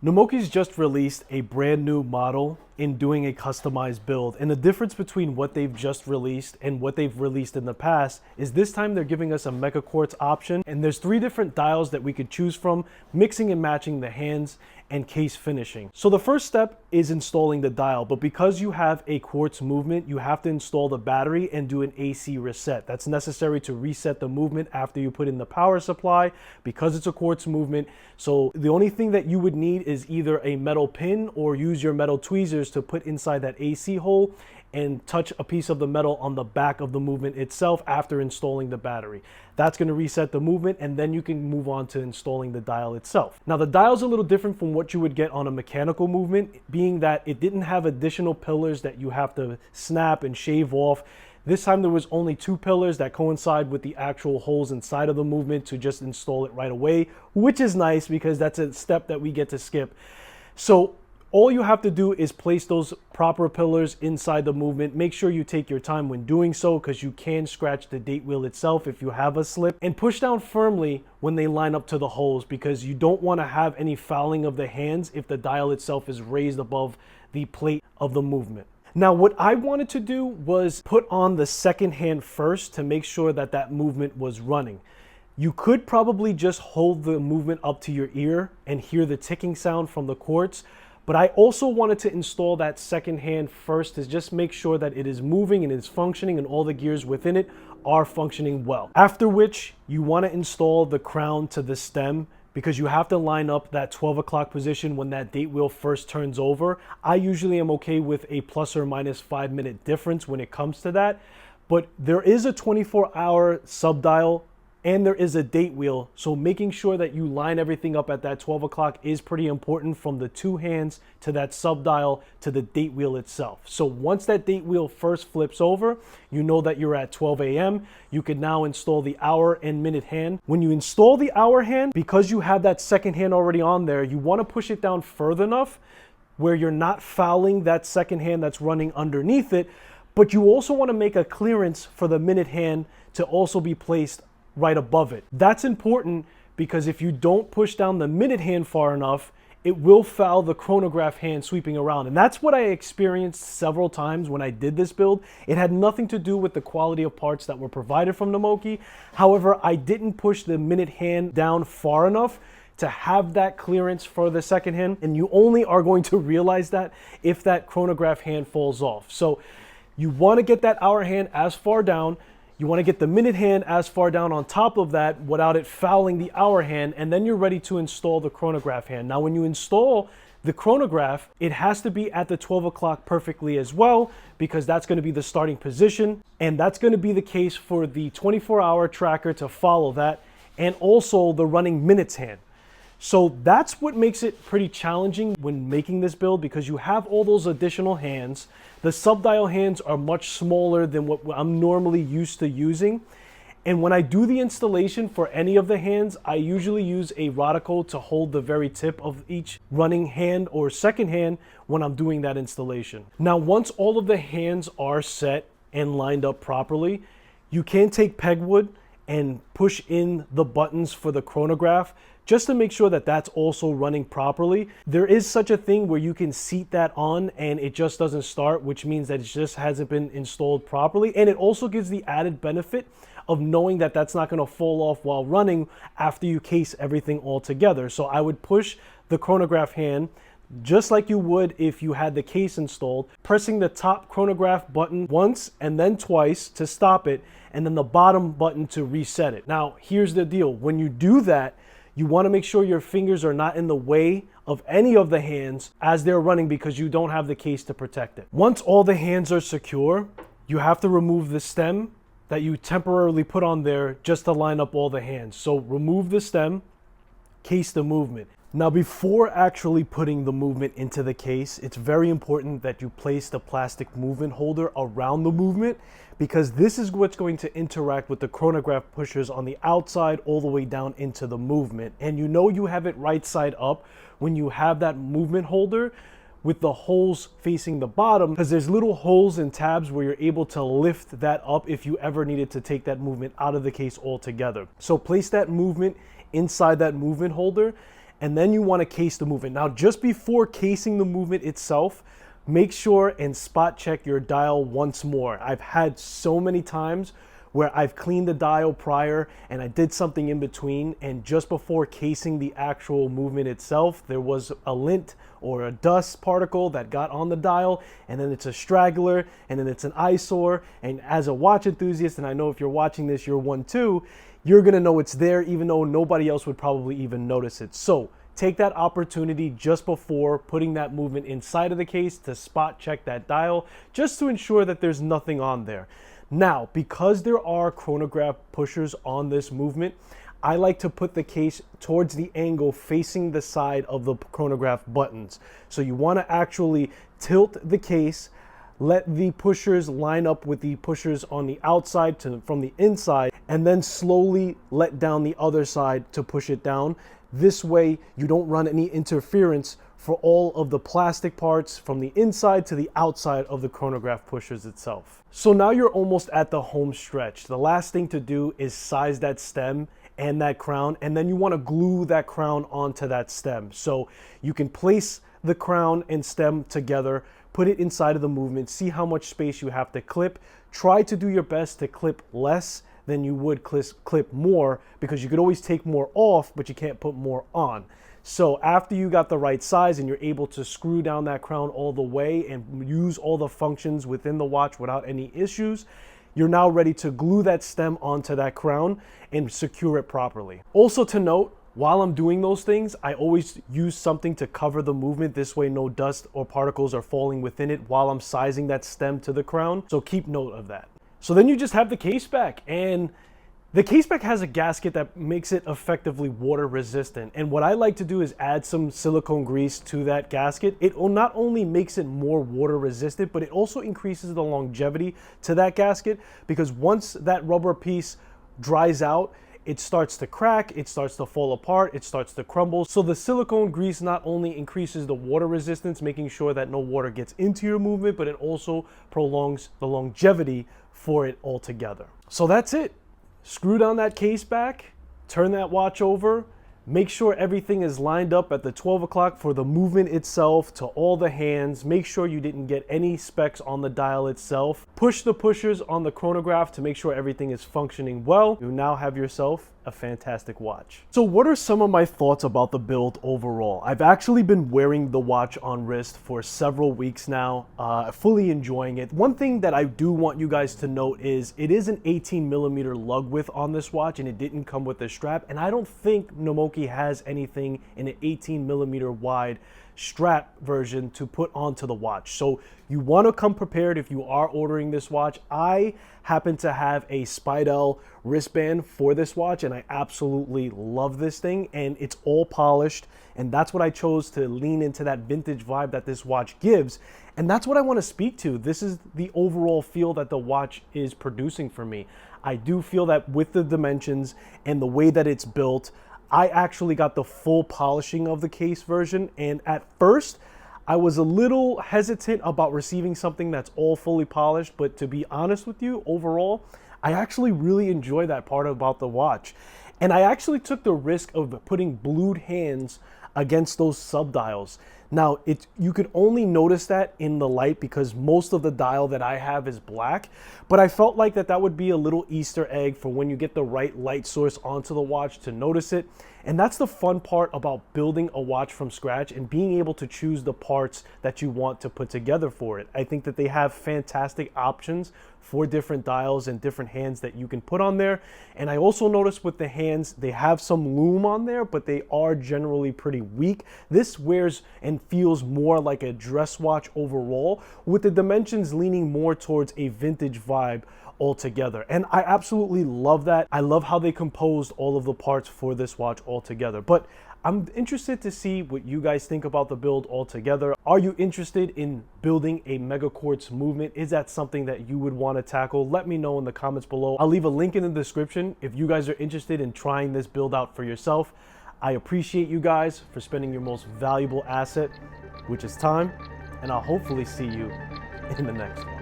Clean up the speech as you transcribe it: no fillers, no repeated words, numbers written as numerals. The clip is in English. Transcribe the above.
Namoki's just released a brand new model in doing a customized build, and the difference between what they've just released and what they've released in the past is this time they're giving us a Mega Quartz option, and there's 3 different dials that we could choose from, mixing and matching the hands and case finishing. So the first step is installing the dial, but because you have a quartz movement, you have to install the battery and do an AC reset. That's necessary to reset the movement after you put in the power supply because it's a quartz movement. So the only thing that you would need is either a metal pin or use your metal tweezers to put inside that AC hole and touch a piece of the metal on the back of the movement itself after installing the battery. That's going to reset the movement, and then you can move on to installing the dial itself. Now the dial is a little different from what you would get on a mechanical movement, being that it didn't have additional pillars that you have to snap and shave off. This time there was only 2 pillars that coincide with the actual holes inside of the movement to just install it right away, which is nice because that's a step that we get to skip. So all you have to do is place those proper pillars inside the movement. Make sure you take your time when doing so because you can scratch the date wheel itself if you have a slip. And push down firmly when they line up to the holes because you don't want to have any fouling of the hands if the dial itself is raised above the plate of the movement. Now what I wanted to do was put on the second hand first to make sure that that movement was running. You could probably just hold the movement up to your ear and hear the ticking sound from the quartz. But I also wanted to install that second hand first to just make sure that it is moving and is functioning and all the gears within it are functioning well. After which you want to install the crown to the stem because you have to line up that 12 o'clock position when that date wheel first turns over. I usually am okay with a plus or minus 5-minute difference when it comes to that. But there is a 24-hour subdial and there is a date wheel, so making sure that you line everything up at that 12 o'clock is pretty important, from the 2 hands to that subdial to the date wheel itself. So once that date wheel first flips over, you know that you're at 12 a.m. You can now install the hour and minute hand. When you install the hour hand, because you have that second hand already on there, you want to push it down further enough where you're not fouling that second hand that's running underneath it, but you also want to make a clearance for the minute hand to also be placed right above it. That's important because if you don't push down the minute hand far enough, it will foul the chronograph hand sweeping around. And that's what I experienced several times when I did this build. It had nothing to do with the quality of parts that were provided from Namoki. However, I didn't push the minute hand down far enough to have that clearance for the second hand. And you only are going to realize that if that chronograph hand falls off. So you want to get that hour hand as far down. You want to get the minute hand as far down on top of that without it fouling the hour hand, and then you're ready to install the chronograph hand. Now, when you install the chronograph, it has to be at the 12 o'clock perfectly as well, because that's going to be the starting position, and that's going to be the case for the 24-hour tracker to follow that, and also the running minutes hand. So that's what makes it pretty challenging when making this build, because you have all those additional hands. The subdial hands are much smaller than what I'm normally used to using. And when I do the installation for any of the hands, I usually use a radical to hold the very tip of each running hand or second hand when I'm doing that installation. Now, once all of the hands are set and lined up properly, you can take pegwood and push in the buttons for the chronograph just to make sure that that's also running properly. There is such a thing where you can seat that on and it just doesn't start, which means that it just hasn't been installed properly. And it also gives the added benefit of knowing that that's not going to fall off while running after you case everything all together. So I would push the chronograph hand just like you would if you had the case installed, pressing the top chronograph button once and then twice to stop it, and then the bottom button to reset it. Now, here's the deal. When you do that, you want to make sure your fingers are not in the way of any of the hands as they're running because you don't have the case to protect it. Once all the hands are secure, you have to remove the stem that you temporarily put on there just to line up all the hands. So remove the stem, case the movement. Now, before actually putting the movement into the case, it's very important that you place the plastic movement holder around the movement, because this is what's going to interact with the chronograph pushers on the outside all the way down into the movement. And you know you have it right side up when you have that movement holder with the holes facing the bottom, because there's little holes and tabs where you're able to lift that up if you ever needed to take that movement out of the case altogether. So place that movement inside that movement holder, and then you want to case the movement. Now, just before casing the movement itself, make sure and spot check your dial once more. I've had so many times where I've cleaned the dial prior and I did something in between, and just before casing the actual movement itself, there was a lint or a dust particle that got on the dial, and then it's a straggler, and then it's an eyesore. And as a watch enthusiast, and I know if you're watching this, you're one too, you're gonna know it's there even though nobody else would probably even notice it. So take that opportunity just before putting that movement inside of the case to spot check that dial, just to ensure that there's nothing on there. Now, because there are chronograph pushers on this movement, I like to put the case towards the angle facing the side of the chronograph buttons. So you want to actually tilt the case, let the pushers line up with the pushers on the outside from the inside, and then slowly let down the other side to push it down. This way you don't run any interference for all of the plastic parts from the inside to the outside of the chronograph pushers itself. So now you're almost at the home stretch. The last thing to do is size that stem and that crown, and then you want to glue that crown onto that stem. So you can place the crown and stem together, put it inside of the movement, see how much space you have to clip. Try to do your best to clip less than you would clip more, because you could always take more off, but you can't put more on. So after you got the right size and you're able to screw down that crown all the way and use all the functions within the watch without any issues, you're now ready to glue that stem onto that crown and secure it properly. Also to note, while I'm doing those things, I always use something to cover the movement. This way no dust or particles are falling within it while I'm sizing that stem to the crown. So keep note of that. So then you just have the case back, and the case back has a gasket that makes it effectively water resistant. And what I like to do is add some silicone grease to that gasket. It not only makes it more water resistant, but it also increases the longevity to that gasket, because once that rubber piece dries out, it starts to crack, it starts to fall apart, it starts to crumble. So the silicone grease not only increases the water resistance, making sure that no water gets into your movement, but it also prolongs the longevity for it altogether. So that's it. Screw down that case back, turn that watch over, make sure everything is lined up at the 12 o'clock for the movement itself to all the hands. Make sure you didn't get any specks on the dial itself. Push the pushers on the chronograph to make sure everything is functioning well. You now have yourself a fantastic watch. So what are some of my thoughts about the build overall? I've actually been wearing the watch on wrist for several weeks now, fully enjoying it. One thing that I do want you guys to note is it is an 18mm lug width on this watch, and it didn't come with a strap, and I don't think Namoki has anything in an 18mm wide strap version to put onto the watch. So you want to come prepared if you are ordering this watch. I happen to have a Speidel wristband for this watch, and I absolutely love this thing, and it's all polished, and that's what I chose to lean into, that vintage vibe that this watch gives. And that's what I want to speak to. This is the overall feel that the watch is producing for me. I do feel that with the dimensions and the way that it's built, I actually got the full polishing of the case version, and at first I was a little hesitant about receiving something that's all fully polished, but to be honest with you, overall, I actually really enjoy that part about the watch. And I actually took the risk of putting blued hands against those subdials. Now, you could only notice that in the light because most of the dial that I have is black, but I felt like that would be a little Easter egg for when you get the right light source onto the watch to notice it. And that's the fun part about building a watch from scratch and being able to choose the parts that you want to put together for it. I think that they have fantastic options for different dials and different hands that you can put on there. And I also noticed with the hands, they have some lume on there, but they are generally pretty weak. This wears and feels more like a dress watch overall, with the dimensions leaning more towards a vintage vibe altogether. And I absolutely love that. I love how they composed all of the parts for this watch altogether. But I'm interested to see what you guys think about the build altogether. Are you interested in building a Mega Quartz movement? Is that something that you would want to tackle? Let me know in the comments below. I'll leave a link in the description if you guys are interested in trying this build out for yourself. I appreciate you guys for spending your most valuable asset, which is time, and I'll hopefully see you in the next one.